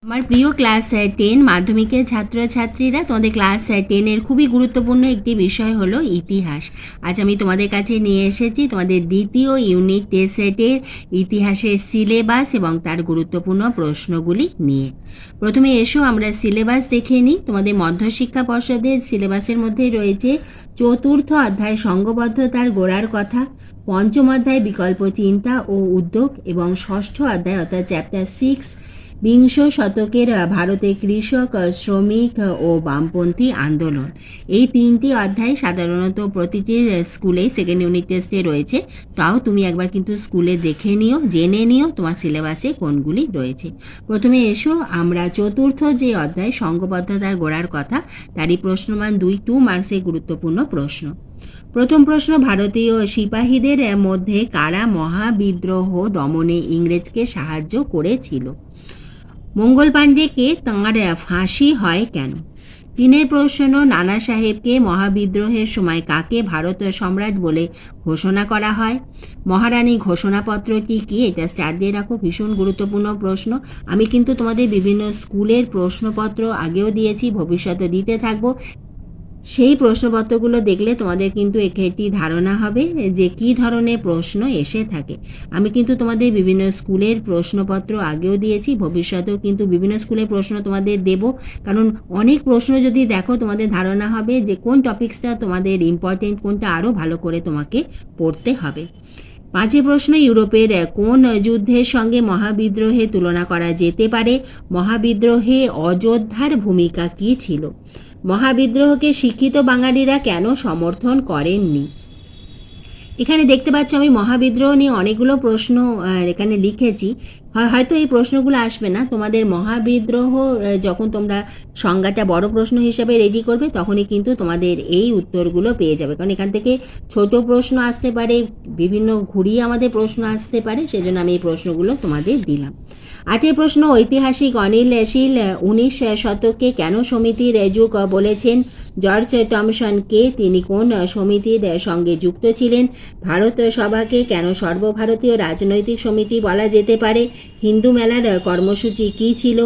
আমার প্রিয় ক্লাস 10 মাধ্যমিকের ছাত্রছাত্রীরা, তোমাদের ক্লাস 10-এর খুবই গুরুত্বপূর্ণ একটি বিষয় হলো ইতিহাস। আজ আমি তোমাদের কাছে নিয়ে এসেছি তোমাদের দ্বিতীয় ইউনিট টেস্ট সেটের ইতিহাসের সিলেবাস এবং তার গুরুত্বপূর্ণ প্রশ্নগুলি নিয়ে। প্রথমে এসো আমরা সিলেবাস দেখে নিই। তোমাদের মধ্যশিক্ষা পর্ষদের সিলেবাসের মধ্যে রয়েছে চতুর্থ অধ্যায় সংঘবদ্ধতার গোড়ার কথা, পঞ্চম অধ্যায় বিকল্প চিন্তা ও উদ্যোগ এবং ষষ্ঠ অধ্যায় অর্থাৎ চ্যাপ্টার 6 বিংশ শতকের ভারতে কৃষক, শ্রমিক ও বামপন্থী আন্দোলন। এই তিনটি অধ্যায় সাধারণত প্রতিটি স্কুলে সেকেন্ড ইউনিট টেস্টে রয়েছে। তাও তুমি একবার কিন্তু স্কুলে দেখে নিও, জেনে নিও তোমার সিলেবাসে কোনগুলি রয়েছে। প্রথমে এসো আমরা চতুর্থ যে অধ্যায় সংঘবদ্ধতার গোড়ার কথা তারই প্রশ্নমান 2 মার্কসের গুরুত্বপূর্ণ প্রশ্ন। প্রথম প্রশ্ন, ভারতীয় সিপাহীদের মধ্যে কারা মহাবিদ্রোহ দমনে ইংরেজকে সাহায্য করেছিল? মঙ্গল পাণ্ডেকে তাঁর ফাঁসি হয় কেন? তিনের প্রশ্ন, নানা সাহেবকে মহাবিদ্রোহের সময় কাকে ভারত সম্রাট বলে ঘোষণা করা হয়? মহারানী ঘোষণাপত্রটি কি? এটা স্টার দিয়ে রাখো, ভীষণ গুরুত্বপূর্ণ প্রশ্ন। আমি কিন্তু তোমাদের বিভিন্ন স্কুলের প্রশ্নপত্র আগেও দিয়েছি, ভবিষ্যতে দিতে থাকবো। সেই প্রশ্নপত্রগুলো দেখলে তোমাদের কিন্তু একটি ধারণা হবে যে কী ধরনের প্রশ্ন এসে থাকে। আমি কিন্তু তোমাদের বিভিন্ন স্কুলের প্রশ্নপত্র আগেও দিয়েছি, ভবিষ্যতেও কিন্তু বিভিন্ন স্কুলের প্রশ্ন তোমাদের দেব, কারণ অনেক প্রশ্ন যদি দেখো তোমাদের ধারণা হবে যে কোন টপিক্সটা তোমাদের ইম্পর্টেন্ট, কোনটা আরও ভালো করে তোমাকে পড়তে হবে। পাঁচের প্রশ্ন, ইউরোপের কোন যুদ্ধের সঙ্গে মহাবিদ্রোহে তুলনা করা যেতে পারে? মহাবিদ্রোহে অযোধ্যার ভূমিকা কী ছিল? মহাবিদ্রোহকে শিক্ষিত বাঙালিরা কেন সমর্থন করেননি? এখানে দেখতে পাচ্ছ আমি মহাবিদ্রোহ নিয়ে অনেকগুলো প্রশ্ন এখানে লিখেছি। হয়তো এই প্রশ্নগুলো আসবে না, তোমাদের মহাবিদ্রোহ যখন তোমরা সংজ্ঞাটা বড় প্রশ্ন হিসেবে রেডি করবে তখনই কিন্তু তোমাদের এই উত্তরগুলো পেয়ে যাবে, কারণ এখান থেকে ছোট প্রশ্ন আসতে পারে, বিভিন্ন ঘুরিয়ে আমাদের প্রশ্ন আসতে পারে, সেজন্য আমি এই প্রশ্নগুলো তোমাদের দিলাম। আটের প্রশ্ন, ঐতিহাসিক অনিল শীল 19 শতকে কেন সমিতির যুগ বলেছেন? জর্জ টমসন কে? তিনি কোন সমিতির সঙ্গে যুক্ত ছিলেন? ভারত সভাকে কেন সর্বভারতীয় রাজনৈতিক সমিতি বলা যেতে পারে? হিন্দু মেলার কর্মসূচি কী ছিল?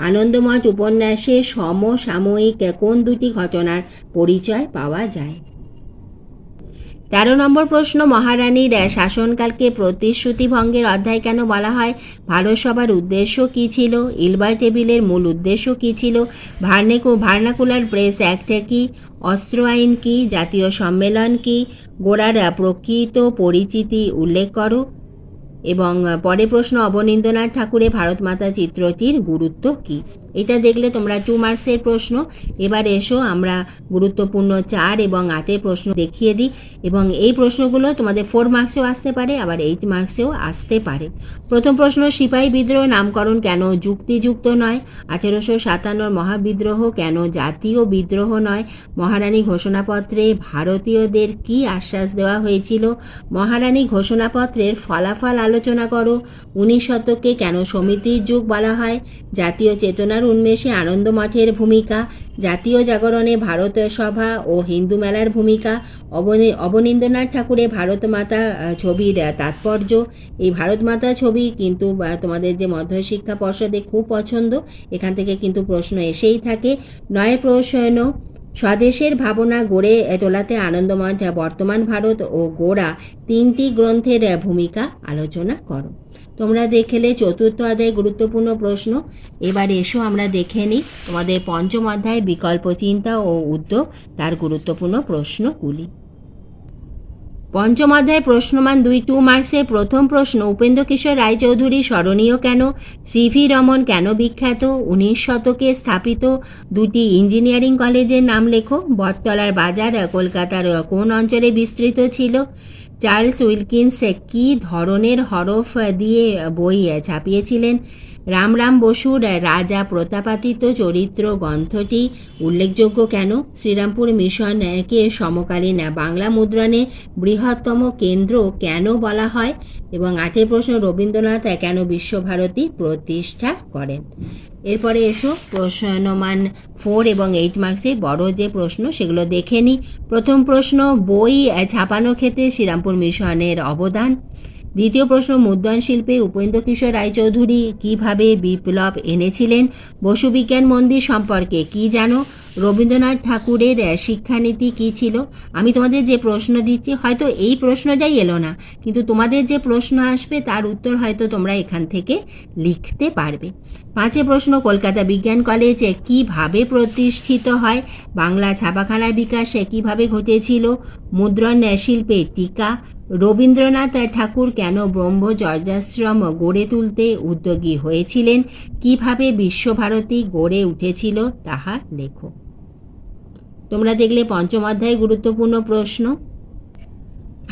আনন্দমঠ উপন্যাসে সমসাময়িক কোন দুটি ঘটনার পরিচয় পাওয়া যায়? 13 নম্বর প্রশ্ন, মহারানীর শাসনকালকে প্রতিশ্রুতি ভঙ্গের অধ্যায় কেন বলা হয়? ভারত সভার উদ্দেশ্য কী ছিল? ইলবার টেবিলের মূল উদ্দেশ্য কী ছিল? ভার্নাকুলার প্রেস অ্যাক্ট কী? অস্ত্র আইন কী? জাতীয় সম্মেলন কী? গোড়ার প্রকৃত পরিচিতি উল্লেখ করো। এবং পরের প্রশ্ন, অবনীন্দ্রনাথ ঠাকুরের ভারত মাতা চিত্রটির গুরুত্ব কী? এটা দেখলে তোমরা 2 মার্কসের প্রশ্ন। এবার এসো আমরা গুরুত্বপূর্ণ 4 এবং 8 প্রশ্ন দেখিয়ে দিই, এবং এই প্রশ্নগুলো তোমাদের 4 মার্কসেও আসতে পারে, আবার 8 মার্কসেও আসতে পারে। প্রথম প্রশ্ন, সিপাহী বিদ্রোহ নামকরণ কেন যুক্তিযুক্ত নয়? 1857 মহাবিদ্রোহ কেন জাতীয় বিদ্রোহ নয়? মহারানী ঘোষণাপত্রে ভারতীয়দের কি আশ্বাস দেওয়া হয়েছিল? মহারানী ঘোষণাপত্রের ফলাফল আলোচনা করো। 19 শতককে কেন সমিতির যুগ বলা হয়? জাতীয় চেতনার উন্মেষে আনন্দমঠের ভূমিকা। জাতীয় জাগরণে ভারত সভা ও হিন্দু মেলার ভূমিকা। অবনীন্দ্রনাথ ঠাকুরের ভারত মাতা ছবির তাৎপর্য। এই ভারত মাতা ছবি কিন্তু তোমাদের যে মধ্যশিক্ষা পর্ষদে খুব পছন্দ, এখান থেকে কিন্তু প্রশ্ন এসেই থাকে। 9 প্রশ্ন, স্বদেশের ভাবনা গড়ে তোলাতে আনন্দমঠ, বর্তমান ভারত ও গোড়া 3টি গ্রন্থের ভূমিকা আলোচনা করো। তোমরা দেখলে চতুর্থ অধ্যায় গুরুত্বপূর্ণ প্রশ্ন। এবার এসো আমরা দেখে নিই তোমাদের পঞ্চম অধ্যায় বিকল্প চিন্তা ও উদ্যোগ তার গুরুত্বপূর্ণ প্রশ্নগুলি। পঞ্চম অধ্যায় প্রশ্নমান 2 মার্কসের প্রথম প্রশ্ন, উপেন্দ্র কিশোর রায়চৌধুরী স্মরণীয় কেন? সিভি রমন কেন বিখ্যাত? 19 শতকে স্থাপিত 2টি ইঞ্জিনিয়ারিং কলেজের নাম লেখো। বটতলার বাজার কলকাতার কোন অঞ্চলে বিস্তৃত ছিল? চার্লস উইলকিন্স কী ধরনের হরফ দিয়ে বই ছাপিয়েছিলেন? রামরাম বসুর রাজা প্রতাপাদিত্য চরিত্র গ্রন্থটি উল্লেখযোগ্য কেন? শ্রীরামপুর মিশনকে সমকালীন বাংলা মুদ্রণে বৃহত্তম কেন্দ্র কেন বলা হয়? এবং 8 প্রশ্ন, রবীন্দ্রনাথ কেন বিশ্বভারতী প্রতিষ্ঠা করেন? এরপরে এসো প্রশ্নমান 4 এবং 8 মার্কসের বড় যে প্রশ্ন সেগুলো দেখে নিই। প্রথম প্রশ্ন, বই ছাপানো ক্ষেত্রে শ্রীরামপুর মিশনের অবদান। দ্বিতীয় প্রশ্ন, মুদ্রণ শিল্পে উপেন্দ্র কিশোর রায়চৌধুরী কীভাবে বিপ্লব এনেছিলেন? বসু বিজ্ঞান মন্দির সম্পর্কে কি জানো? রবীন্দ্রনাথ ঠাকুরের শিক্ষানীতি কী ছিল? আমি তোমাদের যে প্রশ্ন দিচ্ছি, হয়তো এই প্রশ্নটাই এলো না, কিন্তু তোমাদের যে প্রশ্ন আসবে তার উত্তর হয়তো তোমরা এখান থেকে লিখতে পারবে। 5 প্রশ্ন, কলকাতা বিজ্ঞান কলেজ কীভাবে প্রতিষ্ঠিত হয়? বাংলা ছাপাখানার বিকাশ কীভাবে ঘটেছিল? মুদ্রণ শিল্পে টিকা। রবীন্দ্রনাথ ঠাকুর কেন ব্রহ্মচর্যাশ্রম গড়ে তুলতে উদ্যোগী হয়েছিলেন? কিভাবে বিশ্বভারতী গড়ে উঠেছিল তাহা লেখো। তোমরা দেখলে পঞ্চম অধ্যায় গুরুত্বপূর্ণ প্রশ্ন।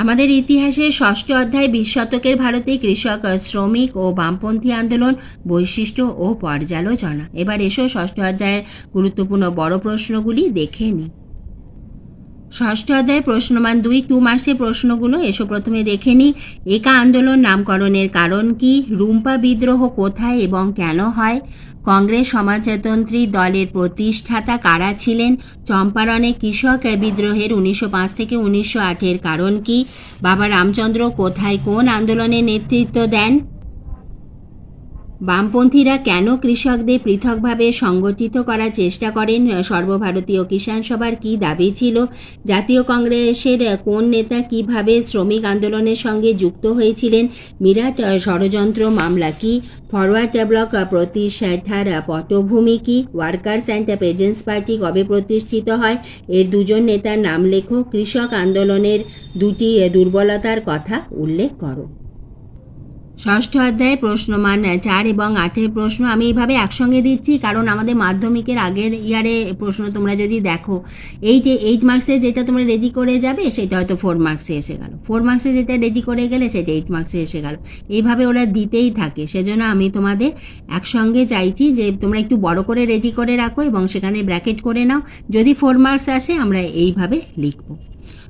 আমাদের ইতিহাসের ষষ্ঠ অধ্যায় 20 শতকের ভারতে কৃষক, শ্রমিক ও বামপন্থী আন্দোলন, বৈশিষ্ট্য ও পর্যালোচনা। এবার এসো ষষ্ঠ অধ্যায়ের গুরুত্বপূর্ণ বড় প্রশ্নগুলি দেখে নিই। ষষ্ঠ অধ্যায় প্রশ্নমান 2 মার্কসের প্রশ্নগুলো এসো প্রথমে দেখে নিই। একা আন্দোলন নামকরণের কারণ কি? রুম্পা বিদ্রোহ কোথায় এবং কেন হয়? কংগ্রেস সমাজতন্ত্রী দলের প্রতিষ্ঠাতা কারা ছিলেন? চম্পারণে কৃষক বিদ্রোহের 1905 থেকে 1908 কারণ কি? বাবা রামচন্দ্র কোথায় কোন আন্দোলনে নেতৃত্ব দেন? বামপন্থীরা কেন কৃষকদের পৃথকভাবে সংগঠিত করার চেষ্টা করেন? সর্বভারতীয় কিষাণ সভার কী দাবি ছিল? জাতীয় কংগ্রেসের কোন নেতা কিভাবে শ্রমিক আন্দোলনের সঙ্গে যুক্ত হয়েছিলেন? মিরাট ষড়যন্ত্র মামলা কি? ফরওয়ার্ড ব্লক প্রতিষ্ঠার পটভূমি কি? ওয়ার্কার্স অ্যান্ড পেজেন্টস পার্টি কবে প্রতিষ্ঠিত হয়? এর দুজন নেতার নাম লেখো। কৃষক আন্দোলনের 2টি দুর্বলতার কথা উল্লেখ করো। ষষ্ঠ অধ্যায় প্রশ্নমান 4 এবং 8 প্রশ্ন আমি এইভাবে একসঙ্গে দিচ্ছি, কারণ আমাদের মাধ্যমিকের আগের ইয়ারে প্রশ্ন তোমরা যদি দেখো, 8 মার্কসে যেটা তোমরা রেডি করে যাবে সেটা হয়তো 4 মার্কসে এসে গেল, 4 মার্কসে যেটা রেডি করে গেলে সেটা 8 মার্কসে এসে গেল, এইভাবে ওরা দিতেই থাকে। সেজন্য আমি তোমাদের একসঙ্গে চাইছি যে তোমরা একটু বড় করে রেডি করে রাখো এবং সেখানে ব্র্যাকেট করে নাও। যদি 4 মার্কস আসে আমরা এইভাবে লিখব।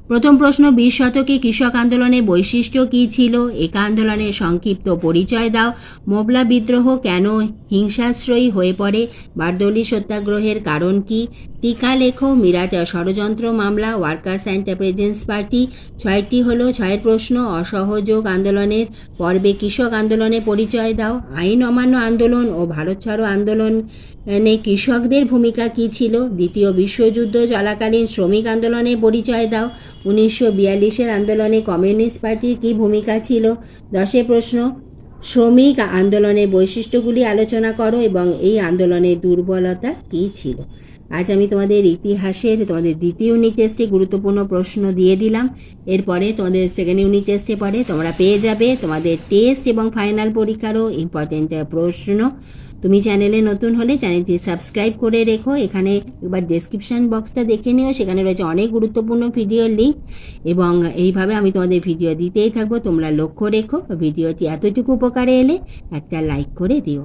প্রথম প্রশ্ন, 20 শতকে কৃষক আন্দোলনের বৈশিষ্ট্য কী ছিল? একা আন্দোলনের সংক্ষিপ্ত পরিচয় দাও। মোবলা বিদ্রোহ কেন হিংসাশ্রয়ী হয়ে পড়ে? বারদৌলি সত্যাগ্রহের কারণ কি? টিকা লেখো। মিরাট ষড়যন্ত্র মামলা, ওয়ার্কার্স অ্যান্ড পেজেন্টস পার্টি। 6টি হলো। 6 প্রশ্ন, অসহযোগ আন্দোলনের পর্বে কৃষক আন্দোলনের পরিচয় দাও। আইন অমান্য আন্দোলন ও ভারত ছাড়ো আন্দোলনে কৃষকদের ভূমিকা কী ছিল? দ্বিতীয় বিশ্বযুদ্ধ চলাকালীন শ্রমিক আন্দোলনের পরিচয় দাও। 1942 আন্দোলনে কমিউনিস্ট পার্টির কী ভূমিকা ছিল? 10 প্রশ্ন, শ্রমিক আন্দোলনের বৈশিষ্ট্যগুলি আলোচনা করো এবং এই আন্দোলনের দুর্বলতা কী ছিল। আজ আমি তোমাদের ইতিহাসের তোমাদের দ্বিতীয় ইউনিট টেস্টে গুরুত্বপূর্ণ প্রশ্ন দিয়ে দিলাম। এরপরে তোমাদের সেকেন্ড ইউনিট টেস্টে পরে তোমরা পেয়ে যাবে তোমাদের টেস্ট এবং ফাইনাল পরীক্ষারও ইম্পর্টেন্ট প্রশ্ন। তুমি চ্যানেলে নতুন হলে চ্যানেলটি সাবস্ক্রাইব করে রেখো। এখানে একবার ডেসক্রিপশান বক্সটা দেখে নিও, সেখানে রয়েছে অনেক গুরুত্বপূর্ণ ভিডিওর লিঙ্ক এবং এইভাবে আমি তোমাদের ভিডিও দিতেই থাকবো। তোমরা লক্ষ্য রেখো ভিডিওটি এতটুকু উপকারে এলে একটা লাইক করে দিও।